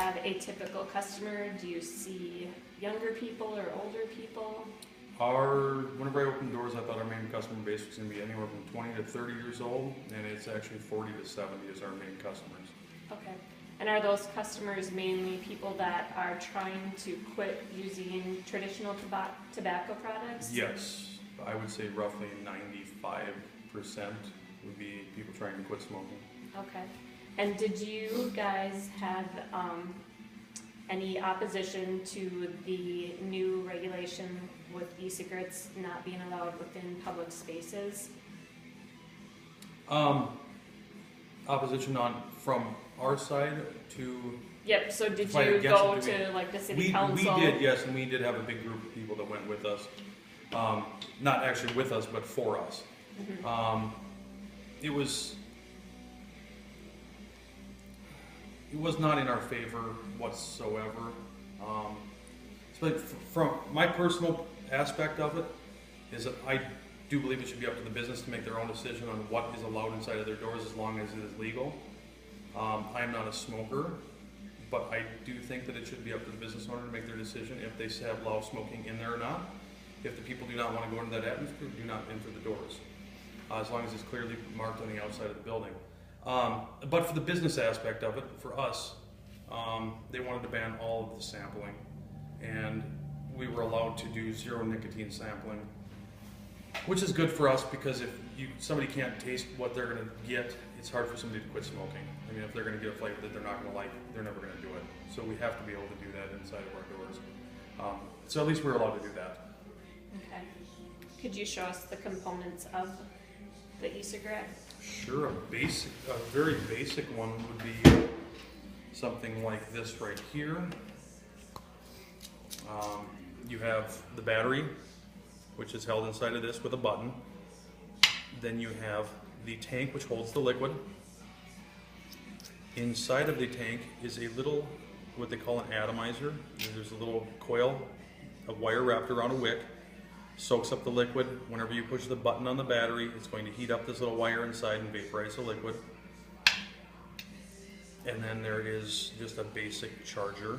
have a typical customer? Do you see younger people or older people? Whenever I opened doors, I thought our main customer base was going to be anywhere from 20 to 30 years old, and it's actually 40 to 70 is our main customers. Okay. And are those customers mainly people that are trying to quit using traditional tobacco products? Yes, I would say roughly 95% would be people trying to quit smoking. Okay. And did you guys have any opposition to the new regulation with e-cigarettes not being allowed within public spaces? Opposition from our side to... Yep, so did fight you against go it? to like the city council? We did, yes, and we did have a big group of people that went with us. Not actually with us, but for us. Mm-hmm. It was not in our favor whatsoever. But from my personal aspect of it, is that I do believe it should be up to the business to make their own decision on what is allowed inside of their doors as long as it is legal. I am not a smoker, but I do think that it should be up to the business owner to make their decision if they allow smoking in there or not. If the people do not want to go into that atmosphere, do not enter the doors, as long as it's clearly marked on the outside of the building. But for the business aspect of it, for us, they wanted to ban all of the sampling, and we were allowed to do zero nicotine sampling, which is good for us because if somebody can't taste what they're going to get, it's hard for somebody to quit smoking. I mean, if they're going to get a flavor that they're not going to like, they're never going to do it. So we have to be able to do that inside of our doors. So at least we're allowed to do that. Okay. Could you show us the components of the e-cigarette? Sure. A very basic one would be something like this right here. You have the battery, which is held inside of this with a button. Then you have the tank, which holds the liquid. Inside of the tank is a little, what they call an atomizer. There's a little coil of wire wrapped around a wick, soaks up the liquid. Whenever you push the button on the battery, it's going to heat up this little wire inside and vaporize the liquid. And then there is just a basic charger,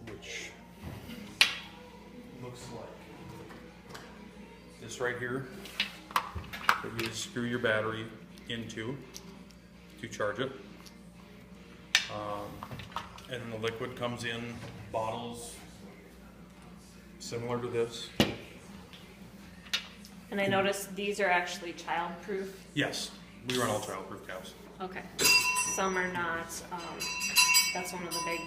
which looks like this right here, that you just screw your battery into to charge it. And then the liquid comes in bottles similar to this. And I noticed these are actually child-proof. Yes, we run all child-proof caps. Okay. Some are not. That's one of the big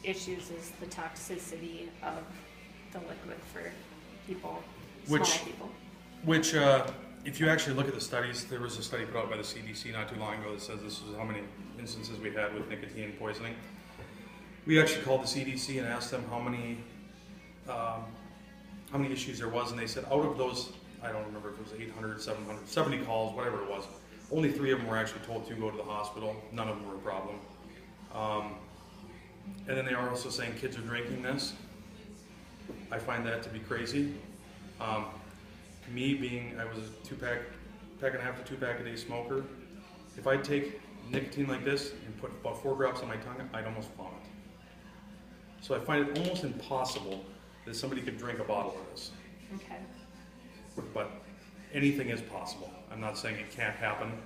issues is the toxicity of the liquid for people, small people. Which, if you actually look at the studies, there was a study put out by the CDC not too long ago that says this is how many instances we had with nicotine poisoning. We actually called the CDC and asked them how many issues there was, and they said out of those, I don't remember if it was 800, 700, 70 calls, whatever it was, only 3 of them were actually told to go to the hospital. None of them were a problem. And then they are also saying kids are drinking this. I find that to be crazy. Me being, I was a pack and a half to 2 pack a day smoker. If I take nicotine like this and put about 4 drops on my tongue, I'd almost vomit. So I find it almost impossible that somebody could drink a bottle of this. Okay. But anything is possible. I'm not saying it can't happen.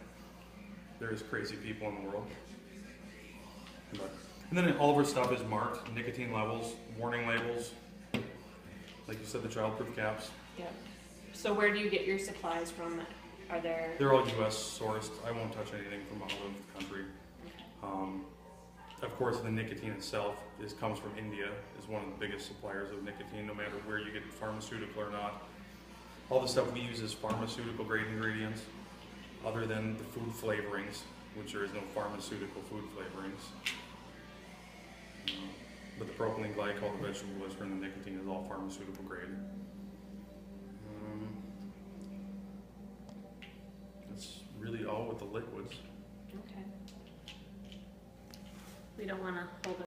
There's crazy people in the world. And then all of our stuff is marked, nicotine levels, warning labels, like you said, the childproof caps. Yeah. So where do you get your supplies from? Are there... They're all U.S. sourced. I won't touch anything from out of the country. Okay. Of course, the nicotine itself comes from India, is one of the biggest suppliers of nicotine, no matter where you get pharmaceutical or not. All the stuff we use is pharmaceutical grade ingredients, other than the food flavorings, which there is no pharmaceutical food flavorings. But the propylene glycol, the vegetable glycerin, the nicotine is all pharmaceutical grade. That's really all with the liquids. Okay. We don't want to hold it.